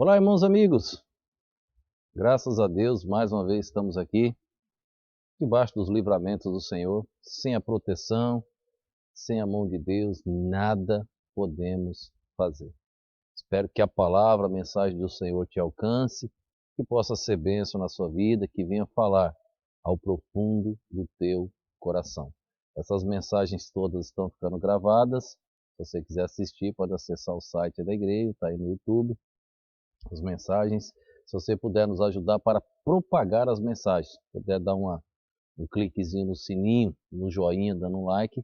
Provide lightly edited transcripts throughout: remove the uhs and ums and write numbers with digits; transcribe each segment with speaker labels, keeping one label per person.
Speaker 1: Olá, irmãos amigos. Graças a Deus, mais uma vez estamos aqui, debaixo dos livramentos do Senhor, sem a proteção, sem a mão de Deus, nada podemos fazer. Espero que a palavra, a mensagem do Senhor te alcance, que possa ser bênção na sua vida, que venha falar ao profundo do teu coração. Essas mensagens todas estão ficando gravadas. Se você quiser assistir, pode acessar o site da igreja, está aí no YouTube, as mensagens. Se você puder nos ajudar para propagar as mensagens, puder dar um cliquezinho no sininho, no joinha, dando um like,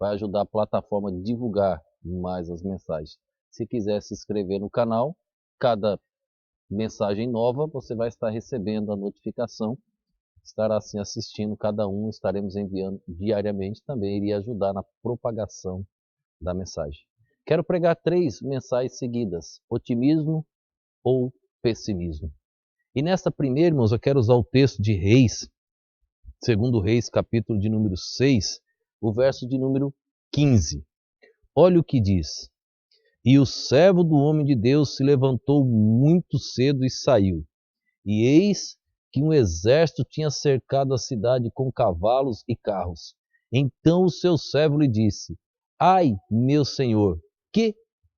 Speaker 1: vai ajudar a plataforma a divulgar mais as mensagens. Se quiser se inscrever no canal, cada mensagem nova você vai estar recebendo a notificação, estará assim assistindo cada um, estaremos enviando diariamente, também iria ajudar na propagação da mensagem. Quero pregar 3 mensagens seguidas: otimismo ou pessimismo. E nesta primeira, irmãos, eu quero usar o texto de Reis, segundo Reis, capítulo de número 6, o verso de número 15. Olha o que diz: E o servo do homem de Deus se levantou muito cedo e saiu. E eis que um exército tinha cercado a cidade com cavalos e carros. Então o seu servo lhe disse: Ai, meu senhor, que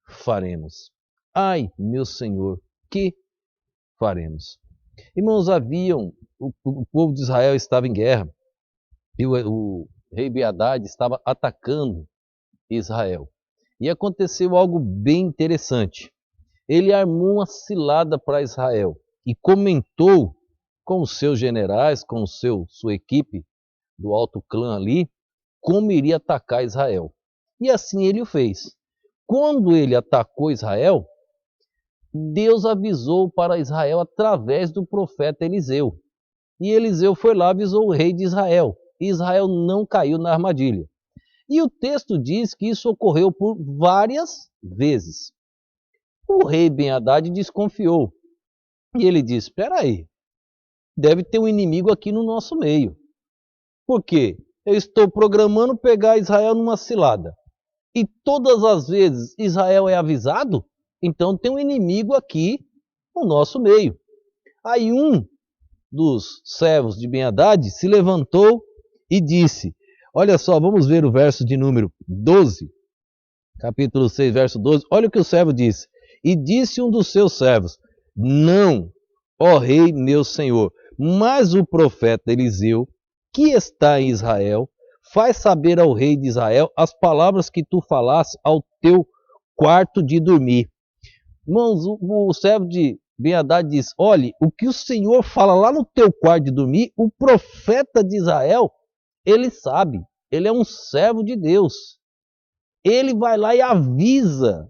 Speaker 1: faremos? Ai, meu senhor, que faremos? Irmãos, o povo de Israel estava em guerra e o rei Ben-Hadad estava atacando Israel. E aconteceu algo bem interessante. Ele armou uma cilada para Israel e comentou com os seus generais, com sua equipe do alto clã ali, como iria atacar Israel. E assim ele o fez. Quando ele atacou Israel, Deus avisou para Israel através do profeta Eliseu. E Eliseu foi lá e avisou o rei de Israel. E Israel não caiu na armadilha. E o texto diz que isso ocorreu por várias vezes. O rei Ben-Hadad desconfiou. E ele disse: espera aí, deve ter um inimigo aqui no nosso meio. Por quê? Eu estou programando pegar Israel numa cilada. E todas as vezes Israel é avisado, então tem um inimigo aqui no nosso meio. Aí um dos servos de Ben-Hadad se levantou e disse, olha só, vamos ver o verso de número 12, capítulo 6, verso 12, olha o que o servo disse. E disse um dos seus servos: não, ó rei meu senhor, mas o profeta Eliseu, que está em Israel, faz saber ao rei de Israel as palavras que tu falaste ao teu quarto de dormir. Irmãos, o servo de Ben-Hadad diz: olhe, o que o Senhor fala lá no teu quarto de dormir, o profeta de Israel, ele sabe, ele é um servo de Deus. Ele vai lá e avisa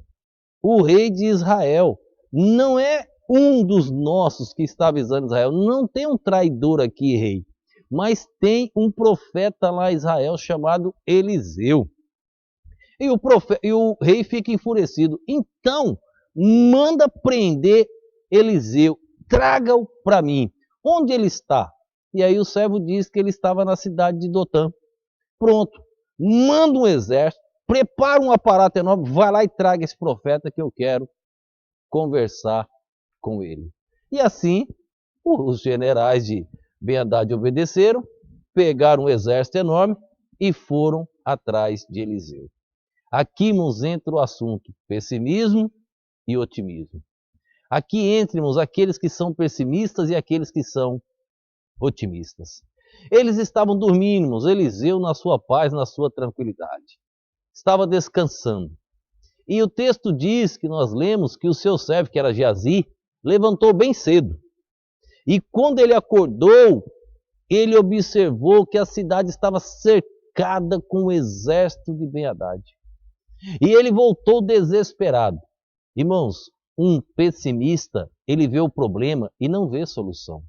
Speaker 1: o rei de Israel. Não é um dos nossos que está avisando Israel, não tem um traidor aqui, rei, mas tem um profeta lá em Israel chamado Eliseu. E o rei fica enfurecido. Então, manda prender Eliseu, traga-o para mim. Onde ele está? E aí o servo diz que ele estava na cidade de Dotã. Pronto, manda um exército, prepara um aparato enorme, vai lá e traga esse profeta que eu quero conversar com ele. E assim, os generais de Ben-Hadad obedeceram, pegaram um exército enorme e foram atrás de Eliseu. Aqui, irmãos, entra o assunto pessimismo e otimismo. Aqui entra, irmãos, aqueles que são pessimistas e aqueles que são otimistas. Eles estavam dormindo, irmãos, Eliseu na sua paz, na sua tranquilidade. Estava descansando. E o texto diz que nós lemos que o seu servo, que era Geazi, levantou bem cedo. E quando ele acordou, ele observou que a cidade estava cercada com o exército de Ben-Hadad. E ele voltou desesperado. Irmãos, um pessimista, ele vê o problema e não vê solução.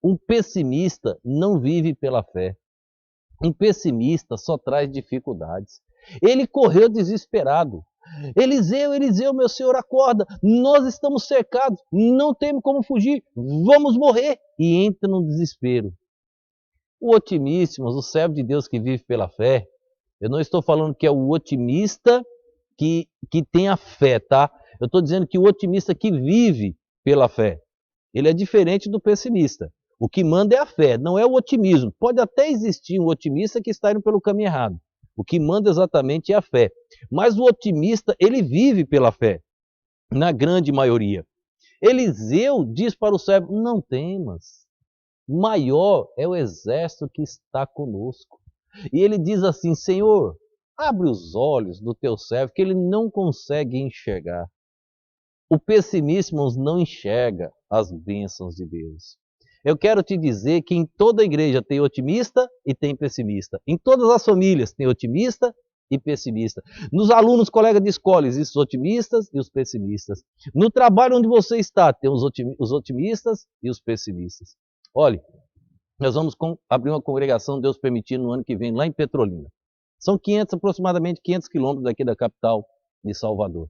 Speaker 1: Um pessimista não vive pela fé. Um pessimista só traz dificuldades. Ele correu desesperado. Eliseu, meu senhor, acorda. Nós estamos cercados. Não temos como fugir. Vamos morrer. E entra no desespero. O otimista, o servo de Deus que vive pela fé, eu não estou falando que é o otimista que tem a fé, tá? Eu estou dizendo que o otimista que vive pela fé. Ele é diferente do pessimista. O que manda é a fé, não é o otimismo. Pode até existir um otimista que está indo pelo caminho errado. O que manda exatamente é a fé. Mas o otimista, ele vive pela fé, na grande maioria. Eliseu diz para o servo, não temas, maior é o exército que está conosco. E ele diz assim, Senhor, abre os olhos do teu servo, que ele não consegue enxergar. O pessimista, irmãos, não enxerga as bênçãos de Deus. Eu quero te dizer que em toda igreja tem otimista e tem pessimista. Em todas as famílias tem otimista e pessimista. Nos alunos, colegas de escola, existem os otimistas e os pessimistas. No trabalho onde você está, tem os otimistas e os pessimistas. Olhe, nós vamos abrir uma congregação, Deus permitindo, no ano que vem, lá em Petrolina. São aproximadamente 500 quilômetros daqui da capital de Salvador.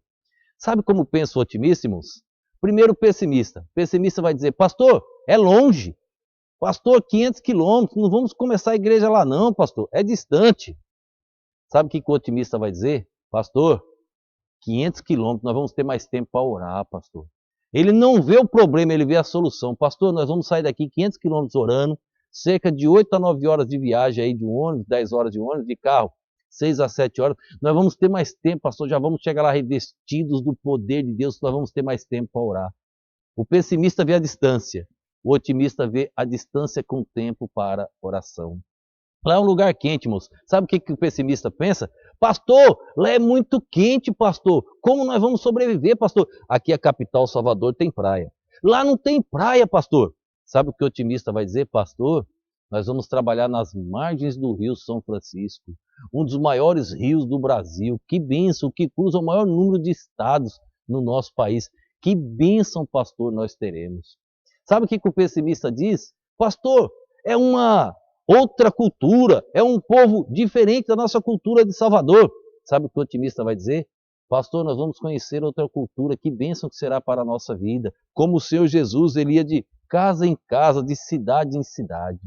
Speaker 1: Sabe como pensa o otimista, irmãos? Primeiro o pessimista. O pessimista vai dizer, pastor, é longe. Pastor, 500 quilômetros, não vamos começar a igreja lá não, pastor, é distante. Sabe o que o otimista vai dizer? Pastor, 500 quilômetros, nós vamos ter mais tempo para orar, pastor. Ele não vê o problema, ele vê a solução. Pastor, nós vamos sair daqui 500 quilômetros orando, cerca de 8 a 9 horas de viagem aí de um ônibus, 10 horas de ônibus, de carro, 6 a 7 horas. Nós vamos ter mais tempo, pastor, já vamos chegar lá revestidos do poder de Deus, nós vamos ter mais tempo para orar. O pessimista vê a distância, o otimista vê a distância com tempo para oração. Lá é um lugar quente, moço. Sabe o que o pessimista pensa? Pastor, lá é muito quente, pastor. Como nós vamos sobreviver, pastor? Aqui a capital, Salvador, tem praia. Lá não tem praia, pastor. Sabe o que o otimista vai dizer? Pastor, nós vamos trabalhar nas margens do rio São Francisco, um dos maiores rios do Brasil. Que bênção, que cruza o maior número de estados no nosso país. Que bênção, pastor, nós teremos. Sabe o que o pessimista diz? Pastor, é uma outra cultura, é um povo diferente da nossa cultura de Salvador. Sabe o que o otimista vai dizer? Pastor, nós vamos conhecer outra cultura, que bênção que será para a nossa vida. Como o Senhor Jesus, ele ia de casa em casa, de cidade em cidade.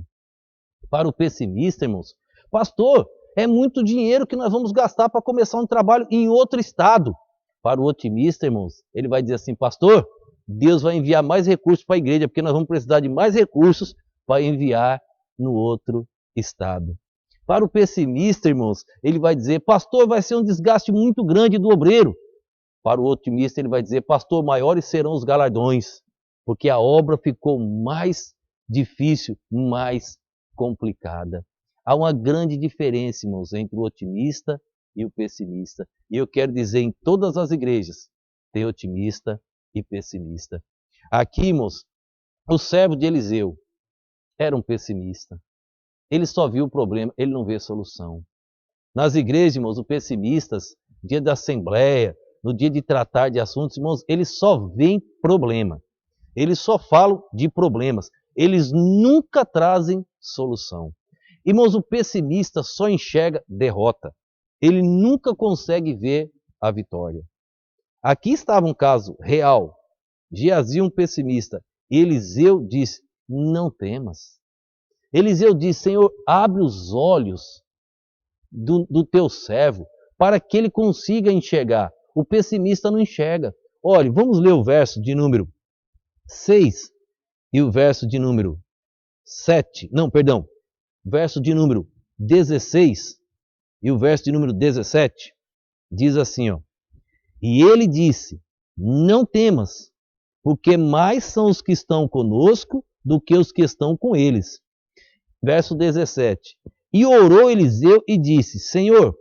Speaker 1: Para o pessimista, irmãos, pastor, é muito dinheiro que nós vamos gastar para começar um trabalho em outro estado. Para o otimista, irmãos, ele vai dizer assim, pastor, Deus vai enviar mais recursos para a igreja, porque nós vamos precisar de mais recursos para enviar no outro estado. Para o pessimista, irmãos, ele vai dizer, pastor, vai ser um desgaste muito grande do obreiro. Para o otimista, ele vai dizer, pastor, maiores serão os galardões, porque a obra ficou mais difícil, mais complicada. Há uma grande diferença, irmãos, entre o otimista e o pessimista. E eu quero dizer, em todas as igrejas, tem otimista e pessimista. Aqui, irmãos, o servo de Eliseu era um pessimista. Ele só viu o problema, ele não vê a solução. Nas igrejas, irmãos, os pessimistas, no dia da assembleia, no dia de tratar de assuntos, irmãos, eles só veem problema. Eles só falam de problemas. Eles nunca trazem solução. Irmãos, o pessimista só enxerga derrota. Ele nunca consegue ver a vitória. Aqui estava um caso real. Geazi, um pessimista. Eliseu disse, não temas. Eliseu disse, Senhor, abre os olhos do teu servo para que ele consiga enxergar. O pessimista não enxerga. Olha, vamos ler o verso de número 6 e o verso de número 7. Não, perdão. Verso de número 16 e o verso de número 17. Diz assim, ó. E ele disse, não temas, porque mais são os que estão conosco do que os que estão com eles. Verso 17. E orou Eliseu e disse, Senhor,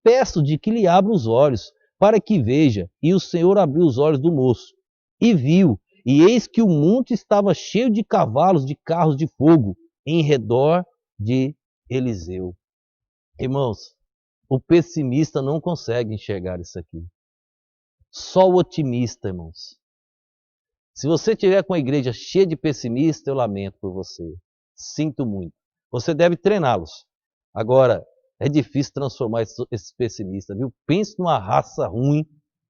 Speaker 1: peço-te que lhe abra os olhos, para que veja. E o Senhor abriu os olhos do moço, e viu, e eis que o monte estava cheio de cavalos, de carros de fogo, em redor de Eliseu. Irmãos, o pessimista não consegue enxergar isso aqui. Só o otimista, irmãos. Se você tiver com a igreja cheia de pessimistas, eu lamento por você. Sinto muito. Você deve treiná-los. Agora, é difícil transformar esses pessimistas, viu? Pense numa raça ruim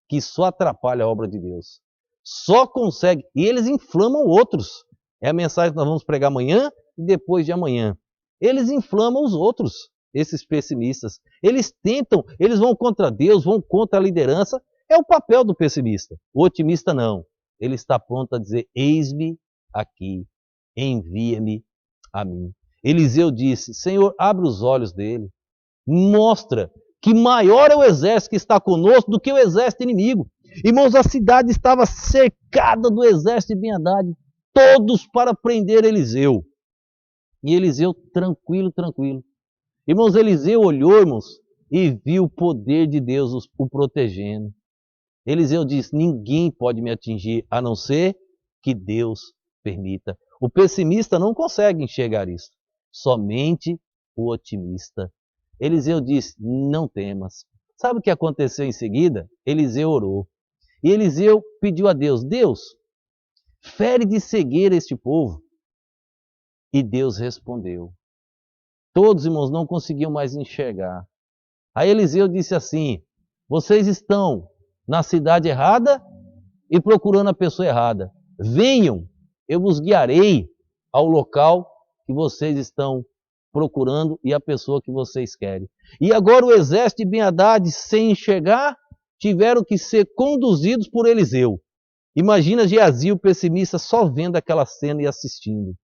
Speaker 1: que só atrapalha a obra de Deus. Só consegue. E eles inflamam outros. É a mensagem que nós vamos pregar amanhã e depois de amanhã. Eles inflamam os outros, esses pessimistas. Eles tentam, eles vão contra Deus, vão contra a liderança. É o papel do pessimista. O otimista não. ele está pronto a dizer: eis-me aqui, envia-me a mim. Eliseu disse: Senhor, abre os olhos dele, mostra que maior é o exército que está conosco do que o exército inimigo. Irmãos, a cidade estava cercada do exército de Ben-Hadad, todos para prender Eliseu. E Eliseu tranquilo, tranquilo. Irmãos, Eliseu olhou, irmãos, e viu o poder de Deus o protegendo. Eliseu disse: ninguém pode me atingir, a não ser que Deus permita. O pessimista não consegue enxergar isso, somente o otimista. Eliseu disse: não temas. Sabe o que aconteceu em seguida? Eliseu orou. E Eliseu pediu a Deus: Deus, fere de cegueira este povo. E Deus respondeu. Todos, irmãos, não conseguiam mais enxergar. Aí Eliseu disse assim: vocês estão na cidade errada e procurando a pessoa errada. Venham, eu vos guiarei ao local que vocês estão procurando e a pessoa que vocês querem. E agora o exército de Ben-Hadad, sem enxergar, tiveram que ser conduzidos por Eliseu. Imagina Geazi, o pessimista, só vendo aquela cena e assistindo.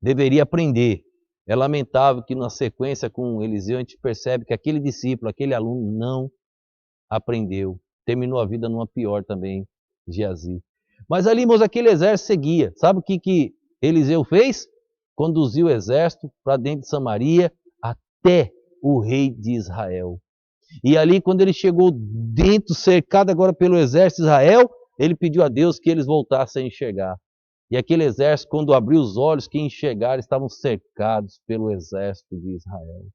Speaker 1: Deveria aprender. É lamentável que na sequência com Eliseu a gente percebe que aquele discípulo, aquele aluno não aprendeu. Terminou a vida numa pior também, Geazi. Mas ali, irmãos, aquele exército seguia. Sabe o que Eliseu fez? Conduziu o exército para dentro de Samaria até o rei de Israel. E ali, quando ele chegou dentro, cercado agora pelo exército de Israel, ele pediu a Deus que eles voltassem a enxergar. E aquele exército, quando abriu os olhos, que enxergaram, estavam cercados pelo exército de Israel.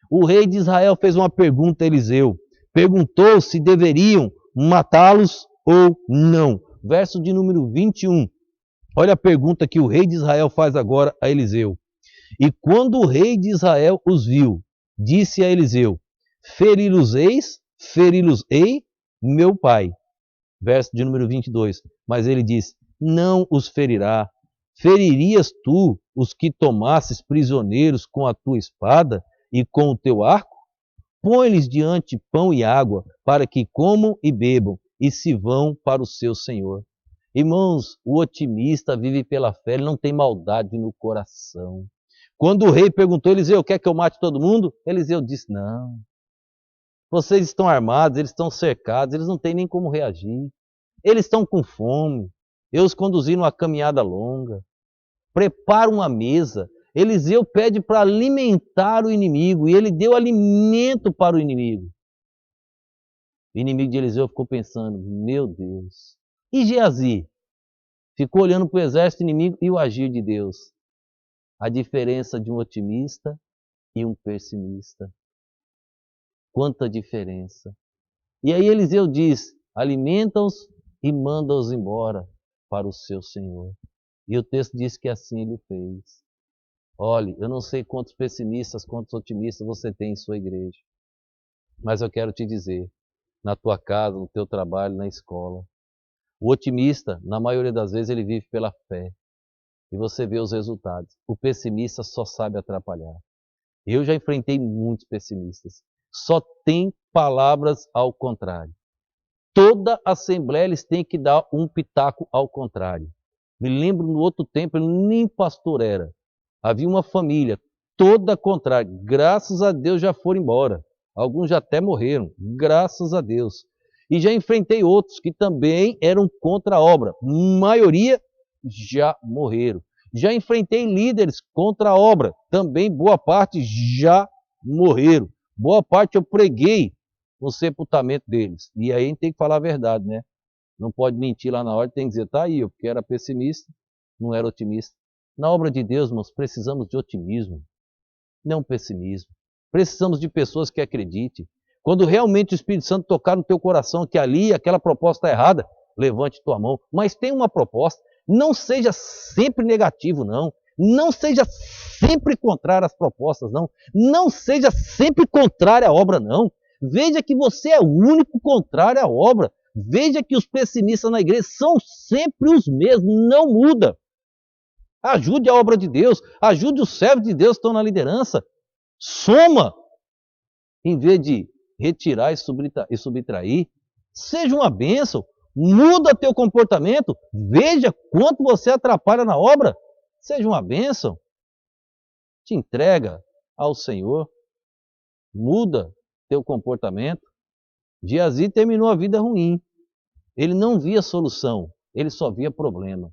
Speaker 1: O rei de Israel fez uma pergunta a Eliseu. Perguntou se deveriam matá-los ou não. Verso de número 21. Olha a pergunta que o rei de Israel faz agora a Eliseu. E quando o rei de Israel os viu, disse a Eliseu: feri-los-ei, meu pai. Verso de número 22. Mas ele disse: não os ferirá. Feririas tu os que tomasses prisioneiros com a tua espada e com o teu arco? Põe-lhes diante pão e água, para que comam e bebam, e se vão para o seu senhor. Irmãos, o otimista vive pela fé, ele não tem maldade no coração. Quando o rei perguntou a Eliseu: quer que eu mate todo mundo? Eliseu disse: não. Vocês estão armados, eles estão cercados, eles não têm nem como reagir. Eles estão com fome. Eu os conduzi numa caminhada longa. Prepara uma mesa. Eliseu pede para alimentar o inimigo e ele deu alimento para o inimigo. O inimigo de Eliseu ficou pensando: meu Deus. E Geazi? Ficou olhando para o exército inimigo e o agir de Deus. A diferença de um otimista e um pessimista. Quanta diferença. E aí Eliseu diz: alimenta-os e manda-os embora para o seu Senhor. E o texto diz que assim ele fez. Olhe, eu não sei quantos pessimistas, quantos otimistas você tem em sua igreja. Mas eu quero te dizer, na tua casa, no teu trabalho, na escola, o otimista, na maioria das vezes, ele vive pela fé. E você vê os resultados. O pessimista só sabe atrapalhar. Eu já enfrentei muitos pessimistas. Só tem palavras ao contrário. Toda assembleia eles têm que dar um pitaco ao contrário. Me lembro no outro tempo, ele nem pastor era. Havia uma família toda contrária. Graças a Deus já foram embora. Alguns já até morreram. Graças a Deus. E já enfrentei outros que também eram contra a obra. Maioria já morreram. Já enfrentei líderes contra a obra. Também boa parte já morreram. Boa parte eu preguei no sepultamento deles. E aí a gente tem que falar a verdade, né? Não pode mentir lá na hora, tem que dizer: tá aí, eu porque era pessimista, não era otimista. Na obra de Deus, irmãos, precisamos de otimismo, não pessimismo. Precisamos de pessoas que acreditem. Quando realmente o Espírito Santo tocar no teu coração que ali aquela proposta está errada, levante tua mão. Mas tem uma proposta. Não seja sempre negativo, não. Não seja sempre contrário às propostas, não. Não seja sempre contrário à obra, não. Veja que você é o único contrário à obra. Veja que os pessimistas na igreja são sempre os mesmos, não muda. Ajude a obra de Deus, ajude os servos de Deus que estão na liderança. Soma, em vez de retirar e subtrair. Seja uma bênção. Muda teu comportamento. Veja quanto você atrapalha na obra. Seja uma bênção. Te entrega ao Senhor. Muda teu comportamento. Geazi terminou a vida ruim. Ele não via solução, ele só via problema.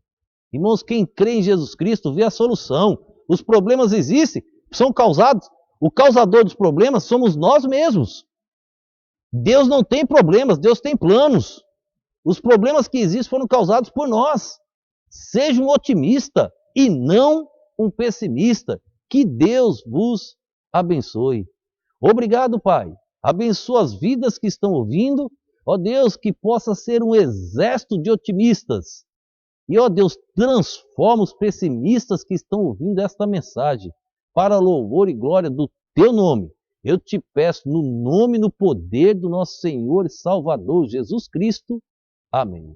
Speaker 1: Irmãos, quem crê em Jesus Cristo vê a solução. Os problemas existem, são causados. O causador dos problemas somos nós mesmos. Deus não tem problemas, Deus tem planos. Os problemas que existem foram causados por nós. Seja um otimista e não um pessimista. Que Deus vos abençoe. Obrigado, Pai. Abençoa as vidas que estão ouvindo. Ó Deus, que possa ser um exército de otimistas. E, ó Deus, transforma os pessimistas que estão ouvindo esta mensagem para louvor e glória do Teu nome. Eu te peço no nome e no poder do nosso Senhor e Salvador Jesus Cristo. Amém.